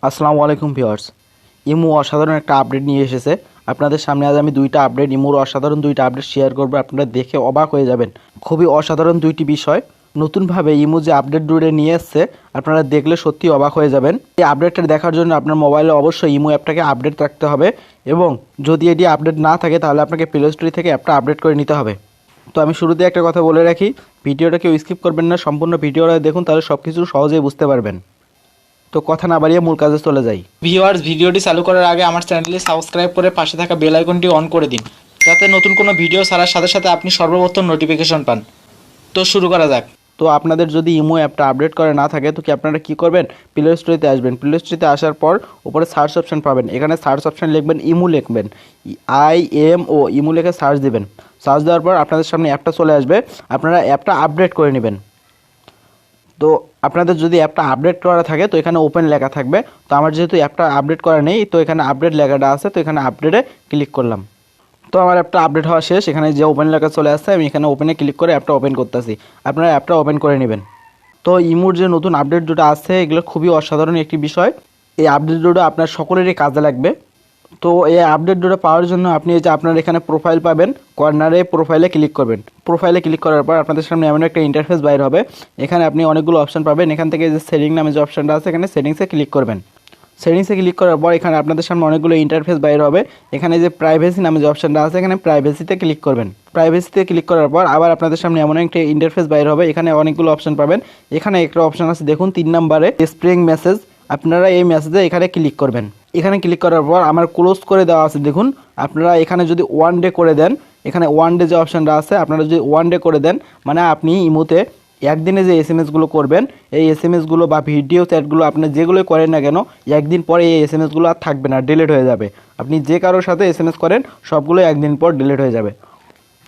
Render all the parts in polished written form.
আসসালামু আলাইকুম viewers. Imo অসাধারণ একটা আপডেট নিয়ে এসেছে আপনাদের সামনে। আজ আমি দুইটা আপডেট, ইমোর অসাধারণ দুইটা আপডেট শেয়ার করব। আপনারা দেখে অবাক হয়ে যাবেন। খুবই অসাধারণ দুইটি বিষয়। নতুনভাবে ইমো যে আপডেট দুটো নিয়ে এসছে, আপনারা দেখলে সত্যি অবাক হয়ে যাবেন। এই আপডেটটা দেখার জন্য আপনার মোবাইলে অবশ্যই ইমো অ্যাপটাকে আপডেট রাখতে হবে, এবং যদি এটি আপডেট না থাকে তাহলে আপনাকে প্লে স্টোর থেকে অ্যাপটা আপডেট করে নিতে হবে। তো আমি শুরুতে একটা কথা বলে রাখি, ভিডিওটা কেউ স্কিপ করবেন না, সম্পূর্ণ ভিডিওটা দেখুন, তাহলে সব কিছু সহজেই বুঝতে পারবেন। তো কথা না বাড়িয়ে মূল কাজে চলে যাই। ভিউয়ার্স, ভিডিওটি চালু করার আগে আমার চ্যানেলটি সাবস্ক্রাইব করে পাশে থাকা বেল আইকনটি অন করে দিন, যাতে নতুন কোনো ভিডিও ছাড়ার সাথে সাথে আপনি সর্বপ্রথম নোটিফিকেশন পান। তো শুরু করা যাক। তো আপনাদের যদি ইমো অ্যাপটা আপডেট করে না থাকে তো আপনারা কী করবেন, প্লে স্টোরিতে আসবেন। প্লে স্টোরিতে আসার পর উপরে সার্চ অপশন পাবেন, এখানে সার্চ অপশন লিখবেন ইমো, লিখবেন IMO, ইমো লিখে সার্চ দিবেন। সার্চ দেওয়ার পর আপনাদের সামনে অ্যাপটা চলে আসবে, আপনারা অ্যাপটা আপডেট করে নেবেন। তো আপনাদের যদি অ্যাপটা আপডেট করা থাকে তো এখানে ওপেন লেখা থাকবে। তো আমার যেহেতু অ্যাপটা আপডেট করা নেই, তো এখানে আপডেট লেখাটা আছে, তো এখানে আপডেটে ক্লিক করলাম। তো আমার অ্যাপটা আপডেট হওয়া শেষ, এখানে যে ওপেন লেখা চলে আসছে, আমি এখানে ওপেনে ক্লিক করে অ্যাপটা ওপেন করতেছি। আপনারা অ্যাপটা ওপেন করে নেবেন। তো ইমোর যে নতুন আপডেট দুটো আছে, এগুলো খুবই অসাধারণ একটি বিষয়। এই আপডেট দুটো আপনার সকলেরই কাজে লাগবে। তো এই আপডেট দুটো পাওয়ার জন্য আপনি এই যে আপনার এখানে প্রোফাইল পাবেন, কর্নারে প্রোফাইলে ক্লিক করবেন। প্রোফাইলে ক্লিক করার পর আপনাদের সামনে এমন একটা ইন্টারফেস বাইর হবে। এখানে আপনি অনেকগুলো অপশন পাবেন। এখান থেকে যে সেটিং নামে যে অপশনটা আছে, এখানে সেটিংসে ক্লিক করবেন। সেটিংসে ক্লিক করার পর এখানে আপনাদের সামনে অনেকগুলো ইন্টারফেস বাইর হবে। এখানে যে প্রাইভেসি নামে যে অপশনটা আছে, এখানে প্রাইভেসিতে ক্লিক করবেন। প্রাইভেসিতে ক্লিক করার পর আবার আপনাদের সামনে এমন একটা ইন্টারফেস বাইর হবে। এখানে অনেকগুলো অপশন পাবেন। এখানে একটা অপশন আছে দেখুন 3 নম্বরে, স্প্রিং মেসেজ। আপনারা এই মেসেজে এখানে ক্লিক করবেন। এখানে ক্লিক করার পর আমার ক্লোজ করে দেওয়া আছে দেখুন। আপনারা এখানে যদি 1 ডে করে দেন, এখানে 1 ডে যে অপশনটা আছে, আপনারা যদি 1 ডে করে দেন, মানে আপনি ইমোতে একদিনে যে এসএমএসগুলো করবেন, এই এসএমএসগুলো বা ভিডিও চ্যাটগুলো আপনি যেগুলোই করেন না কেন, একদিন পরে এই এসএমএসগুলো আর থাকবে না, ডিলিট হয়ে যাবে। আপনি যে কারোর সাথে এসএমএস করেন সবগুলো একদিন পর ডিলিট হয়ে যাবে।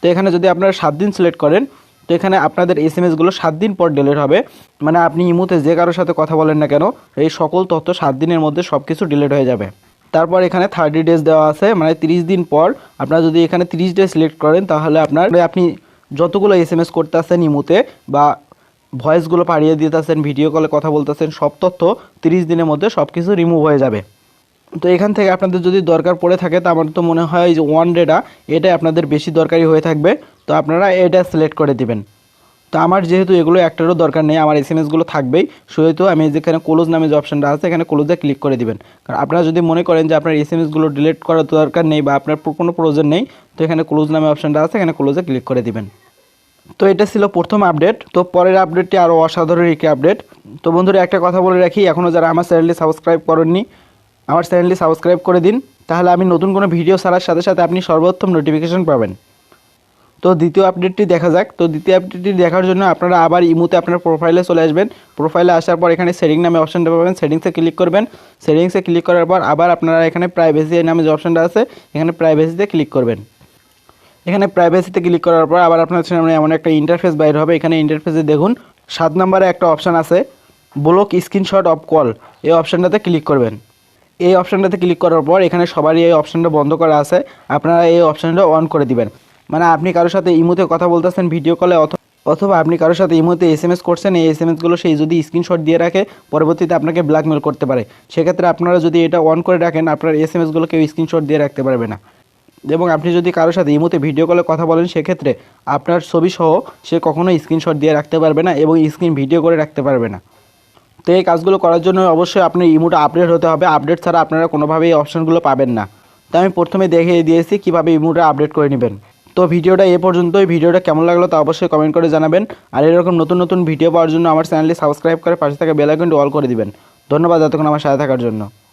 তো এখানে যদি আপনারা 7 দিন সিলেক্ট করেন, তো এখানে আপনাদের এসএমএসগুলো 7 দিন পর ডিলিট হবে। মানে আপনি ইমোতে যে কারোর সাথে কথা বলেন না কেন, এই সকল তথ্য 7 দিনের মধ্যে সব কিছু ডিলিট হয়ে যাবে। তারপর এখানে 30 ডেজ দেওয়া আছে, মানে 30 দিন পর আপনারা যদি এখানে 30 ডে সিলেক্ট করেন, তাহলে আপনি যতগুলো এসএমএস করতেছেন ইমোতে বা ভয়েসগুলো পাঠিয়ে দিতেছেন, ভিডিও কলে কথা বলতেছেন, সব তথ্য 30 দিনের মধ্যে সব কিছু রিমুভ হয়ে যাবে। তো এখান থেকে আপনাদের যদি দরকার পড়ে থাকে, তো আমার তো মনে হয় যে 1 ডেটা এটাই আপনাদের বেশি দরকারি হয়ে থাকবে। তো আপনারা এটা সিলেক্ট করে দিবেন। তো আমার যেহেতু এগুলো একটারও দরকার নেই, আমার এসএমএসগুলো থাকবেই, সেহেতু আমি যেখানে ক্লোজ নামে যে অপশনটা আছে, এখানে ক্লোজে ক্লিক করে দিবেন। কারণ আপনারা যদি মনে করেন যে আপনার এসএমএসগুলো ডিলিট করার দরকার নেই বা আপনার কোনো প্রয়োজন নেই, তো এখানে ক্লোজ নামে অপশনটা আছে, এখানে ক্লোজে ক্লিক করে দিবেন। তো এটা ছিল প্রথম আপডেট। তো পরের আপডেটটি আরও অসাধারণ একটি আপডেট। তো বন্ধুরা, একটা কথা বলে রাখি, এখনও যারা আমার চ্যানেলটি সাবস্ক্রাইব করেননি, আমার চ্যানেলটি সাবস্ক্রাইব করে দিন, তাহলে আমি নতুন কোনো ভিডিও ছাড়ার সাথে সাথে আপনি সর্বপ্রথম নোটিফিকেশন পাবেন। তো দ্বিতীয় আপডেটটি দেখা যাক। তো দ্বিতীয় আপডেটটি দেখার জন্য আপনারা আবার ইমোতে আপনার প্রোফাইলে চলে আসবেন। প্রোফাইলে আসার পর এখানে সেটিং নামে অপশনটা পাবেন, সেটিংসে ক্লিক করবেন। সেটিংসে ক্লিক করার পর আবার আপনারা এখানে প্রাইভেসি নামে যে অপশনটা আছে, এখানে প্রাইভেসিতে ক্লিক করবেন। এখানে প্রাইভেসিতে ক্লিক করার পর আবার আপনার সামনে এমন একটা ইন্টারফেস বাইর হবে। এখানে ইন্টারফেসে দেখুন 7 নম্বরে একটা অপশান আছে, ব্লক স্ক্রিনশট অফ কল। এই অপশানটাতে ক্লিক করবেন। এই অপশানটাতে ক্লিক করার পর এখানে সবারই এই অপশানটা বন্ধ করা আছে, আপনারা এই অপশানটা অন করে দিবেন। মানে আপনি কারোর সাথে ইমোতে কথা বলতেছেন ভিডিও কলে, অথবা আপনি কারোর সাথে ইমোতে এসএমএস করছেন, এই এসএমএসগুলো সেই যদি স্ক্রিনশট দিয়ে রাখে, পরবর্তীতে আপনাকে ব্ল্যাকমেল করতে পারে। সেক্ষেত্রে আপনারা যদি এটা অন করে রাখেন, আপনার এসএমএসগুলো কেউ স্ক্রিনশট দিয়ে রাখতে পারবে না। এবং আপনি যদি কারোর সাথে ইমোতে ভিডিও কলে কথা বলেন, সেক্ষেত্রে আপনার ছবি সহ সে কখনোই স্ক্রিনশট দিয়ে রাখতে পারবে না এবং স্ক্রিন ভিডিও করে রাখতে পারবে না। তো এই কাজগুলো করার জন্য অবশ্যই আপনার ইমোটা আপডেট হতে হবে। আপডেট ছাড়া আপনারা কোনোভাবেই এই অপশানগুলো পাবেন না। তো আমি প্রথমে দেখিয়ে দিয়েছি কীভাবে ইমোটা আপডেট করে নেবেন। তো ভিডিওটা এ পর্যন্তই। ভিডিওটা কেমন লাগলো তা অবশ্যই কমেন্ট করে জানাবেন। আর এরকম নতুন নতুন ভিডিও পাওয়ার জন্য আমার চ্যানেলটি সাবস্ক্রাইব করে পাশে থাকা বেল আইকনটি অল করে দিবেন। ধন্যবাদ এতক্ষণ আমার সাথে থাকার জন্য।